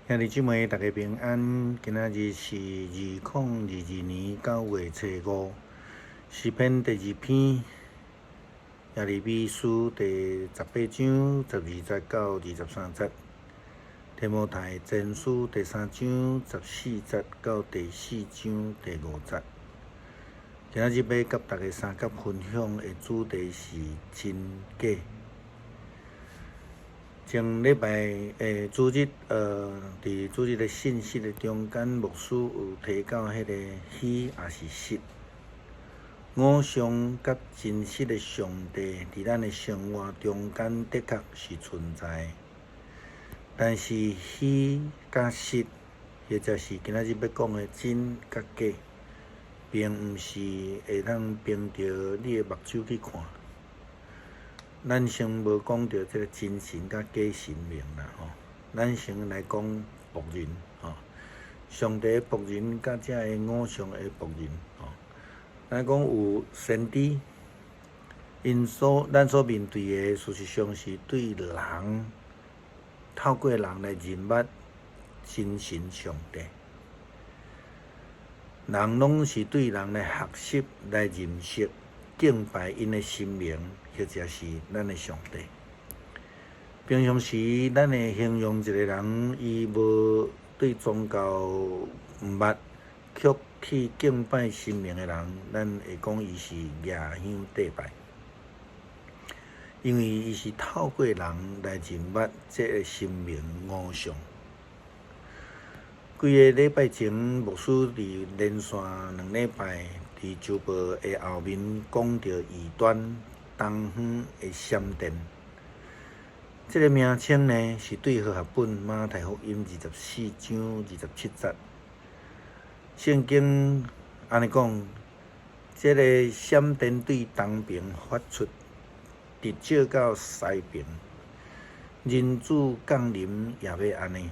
兄弟姊妹，大家平安。今仔日是2022年9月初5，诗篇第2篇，耶利米书第18章12节到23节，提摩太前书第3章14节到第4章第5节。今仔日要甲大家三角分享的主题是真假。前礼拜主日伫主日的信息的中间，牧师有提到迄个虚也是实，偶像甲真实的上帝伫咱的生活中间的确是存在，但是虚甲实，或者是今仔日要讲的真甲假，并毋是会当凭着你的目睭去看。咱先无讲到这个真神甲假神明啦吼，咱先来讲仆人吼，上帝的仆人甲这个偶像的仆人吼。咱讲有先知，咱所面对的事实上是对人透过人来认捌真神上帝，人拢是对人来学习来认识敬拜因的神明，或者是咱的上帝。平常时，咱会形容一个人，伊无对宗教毋捌，却去敬拜神明的人，咱会讲伊是野香祭拜，因为伊是透过人来认捌这个神明偶像。几个礼拜前，牧师伫连续2礼拜伫周报的后面讲到异端东方的闪电，这个名称呢是对合合本马太福音24章27节。圣经安尼讲，这个闪电对东边发出，直照到西边，人子降临也要安尼。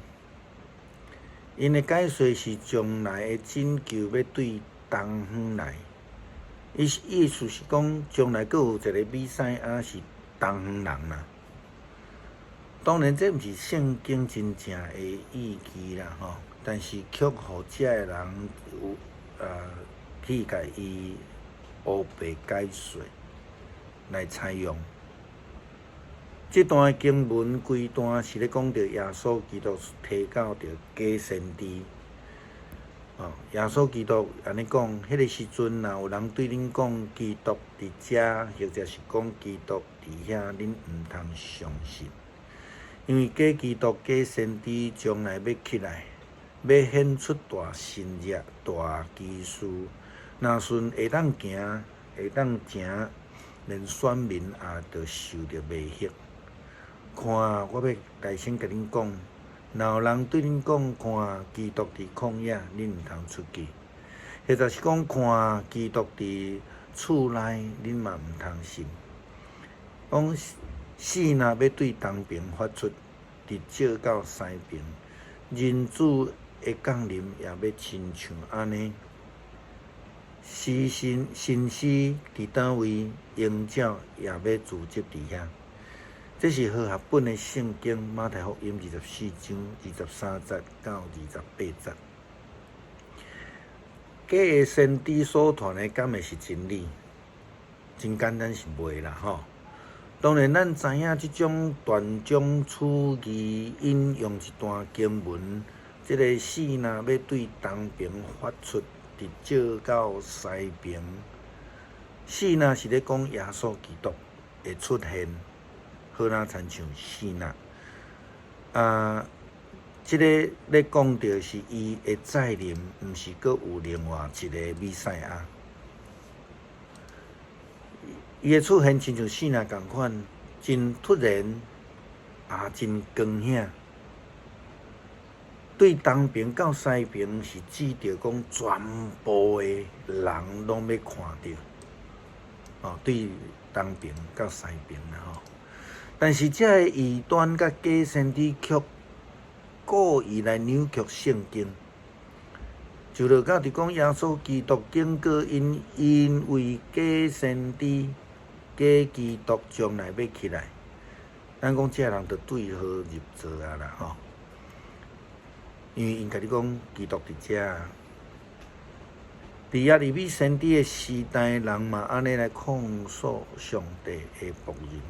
因的解说是将来的拯救要对东方来，意思是讲将来阁有一个弥赛亚是东方人啦。当然这毋是圣经真正的意义啦吼，但是却互遮的人有去甲伊乌白解说来采用。这段经文规段是咧讲到耶稣基督提到着假先知，耶稣基督安尼讲，迄个时阵若有人对恁讲基督伫遮，或者是讲基督伫遐，恁毋通相信，因为假基督、假先知将来要起来，要显出大神迹、大奇事，若顺会当行，会当行，连选民也着受着迷惑。看，我要大声甲恁讲，若有人对恁讲，看基督伫旷野，恁毋通出去；或者是讲看基督伫厝内，恁嘛毋通信。讲死若要对东边发出，直照到西边，人子的降临也要亲像安尼。神师伫倒位，鹰鸟也要聚集伫遐。这是和合本的圣经马太福音24章23节到28节。假的先知所传的敢会是真理？真简单是袂啦吼。当然，咱知影这种断章取义引用一段经文，这个死若要对东边发出，直照到西边。死若是咧讲耶稣基督会出现。好哪亲像死若这个咧讲到是伊会再临，毋是阁有另外一个弥赛亚。伊的出现亲像死若共款，真突然，也真光显。对东边到西边是指着讲全部的人拢要看到，对东边到西边啦吼。但是这个异端甲假先知却故意来扭曲圣经，就落到伫讲耶稣基督经过因为假先知、假基督将来要起来，咱讲这人就对号入座啊啦吼。因为因甲你讲基督伫遮啊。伫耶利米先知的时代，人嘛安尼来控诉上帝的仆人。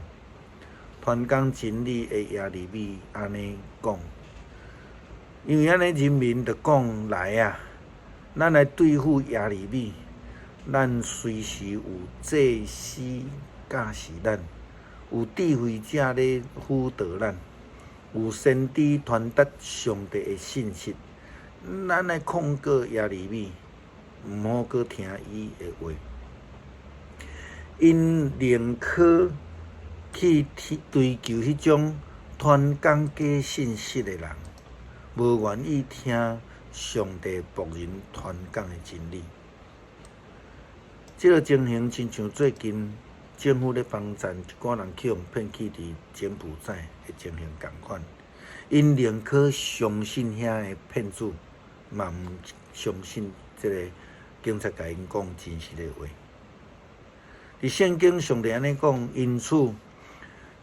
传讲真理的耶利米安尼讲，因为安尼人民就讲来啊，咱来对付耶利米，咱随时有祭司教示咱，有智慧者咧辅导咱，有先知传达上帝的信息，咱来控告耶利米。毋好搁听伊的话，因宁可去追求迄种传讲假信息的人，无愿意听上帝仆人传讲的真理。这个情形亲像最近政府咧帮赞一寡人去互骗去伫柬埔寨的情形共款，因宁可相信遐的骗子，嘛毋相信这个。警察甲因讲真实的话，伫圣经上帝安尼讲，因此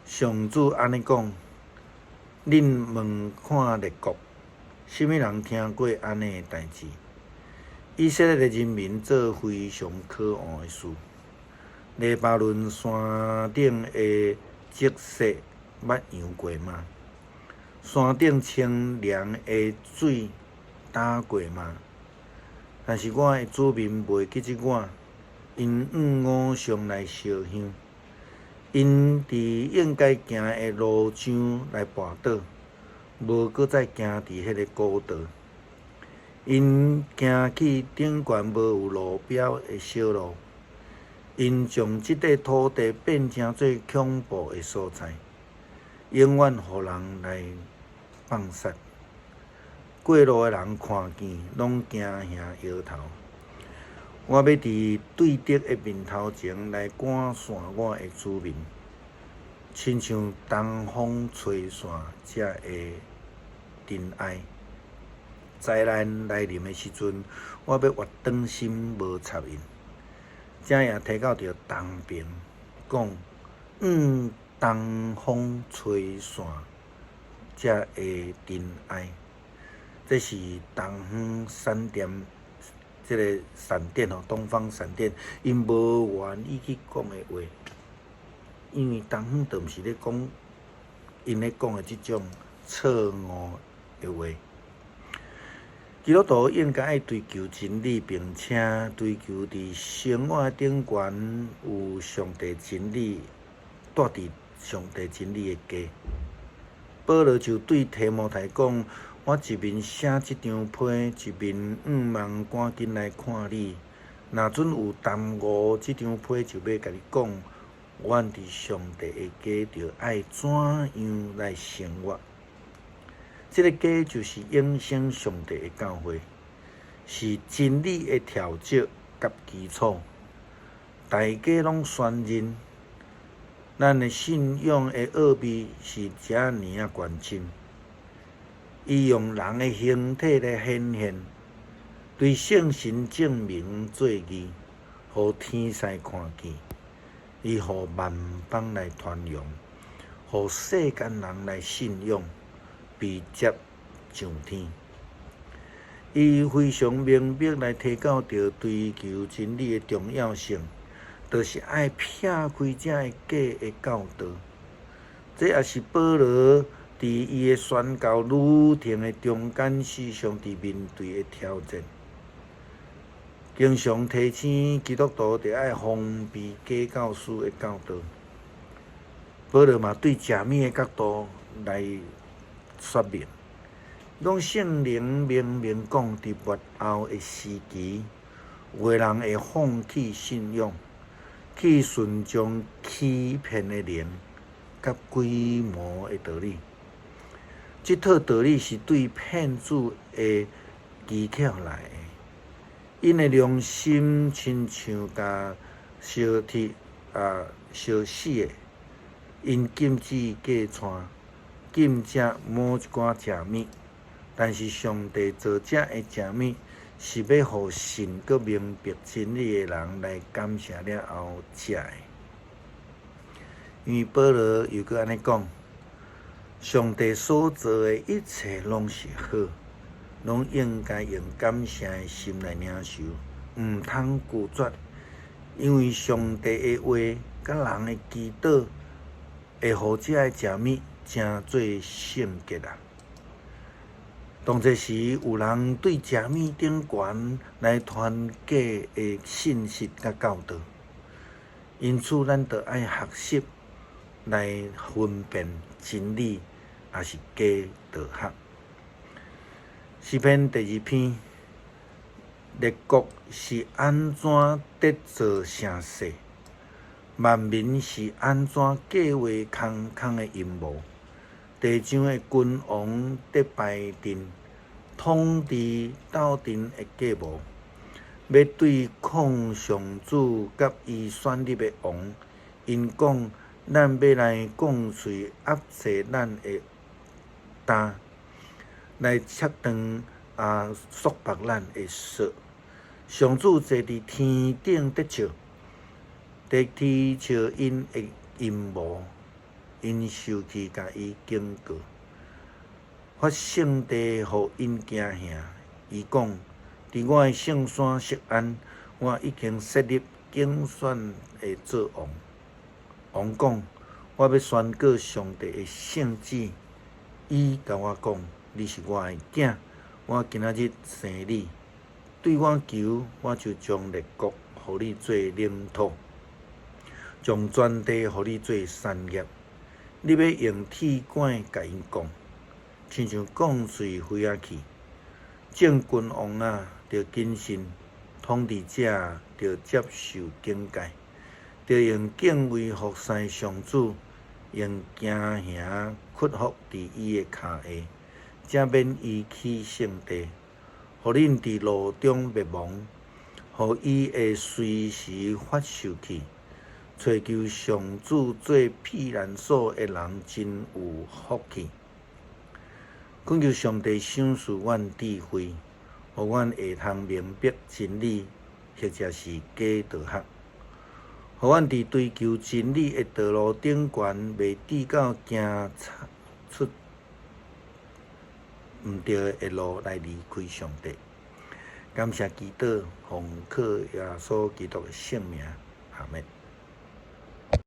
上主安尼讲：恁问看列国，什么人听过安尼的代志？以色列的人民做非常可恶的事，黎巴嫩山顶的积雪捌扬过吗？山顶清凉的水打过吗？但是我的子民袂记即我，因午上来烧香，因伫应该行的路上来跋倒，无搁再行伫迄个古道。因行去顶悬无有路标的小路，因将即块土地变成最恐怖的所在，永远互人来放杀。过路的人看见，拢惊吓摇头。我要伫对敌的面头前来赶散我的子民，亲像东风吹散才会尘埃。灾难来临的时阵，我要活断心无插因。正也提到着东边，讲东风吹散才会尘埃。这是东方闪电，这个闪电哦，东方闪电，因无愿意去讲的话，因为东方就毋是咧讲，因咧讲的即种错误的话。基督徒应该爱追求真理，并且追求伫生活顶悬有上帝真理，住伫上帝真理的家。保罗就对提摩太讲。我一面写即张批，一面望赶紧来看你。若准有耽误即张批，就要甲你讲，阮伫上帝的家，着爱怎样来生活？即个家就是永生上帝的教会，是真理的条则甲基础。大家拢宣认，咱的信仰的奥秘是遮尔啊关键。伊用人的形体来显现，对圣神证明做义，互天使看见，伊互万邦来传扬，互世间人来信仰，被接上天。伊非常明白来提到着追求真理的重要性，就是爱撇开这个假的教导。这也是保罗伫伊的宣教旅程的中间，时常伫面对的挑战，经常提醒基督徒得爱防备假教师的教导。保罗嘛对食物的角度来说明，讲圣灵明明讲伫末后的时期，有个人会放弃信仰，去顺从欺骗的灵甲鬼魔的道理。这套道理是对骗子的技巧来的，因的良心亲像甲烧死的，因禁止假传，禁止某一寡食物，但是上帝造这的食物，是要互信佮明白真理的人来感谢了后食的。因为保罗又佮安尼讲。上帝所做的一切拢是好，拢应该用感谢的心来领受，毋通拒绝，因为上帝的话甲人的祈祷会互遮个食物诚做圣洁啊。当这时有人对食物顶悬来传假的信息甲教导，因此咱着爱学习来分辨真理，也是假道学。诗篇第2篇，列国是安怎得做城市？万民是安怎计划空空的阴谋？地上的君王得排阵，统治斗阵的计谋，要对抗上主甲伊选立的王。因讲，咱要来讲碎压制咱的担，来切断束缚咱的锁。上主坐伫天顶得笑，得啼笑因的阴谋，因受气甲伊警告，发圣地，互因惊吓。伊讲：伫我的圣山锡安，我已经设立竞选的做王。王讲：我要宣告上帝的圣旨。伊甲我讲：你是我的囝，我今仔日生你。对我求，我就将列国互你做领土，将全地互你做产业。你要用铁管甲因讲，亲像讲碎飞仔去。正君王啊，着谨慎；统治者着接受警戒，着用敬畏服侍上主，用惊吓屈服伫伊的骹下，才免伊起圣地。互恁伫路中灭亡，互伊会随时发受气。找求上主做避难所的人真有福气。恳求上帝赏赐阮智慧，互阮会通明白真理，或者是假道学。互阮伫追求真理的道路顶悬，袂抵到行出毋对的路来离开上帝。感谢祈祷，奉靠耶稣基督的圣名，阿门。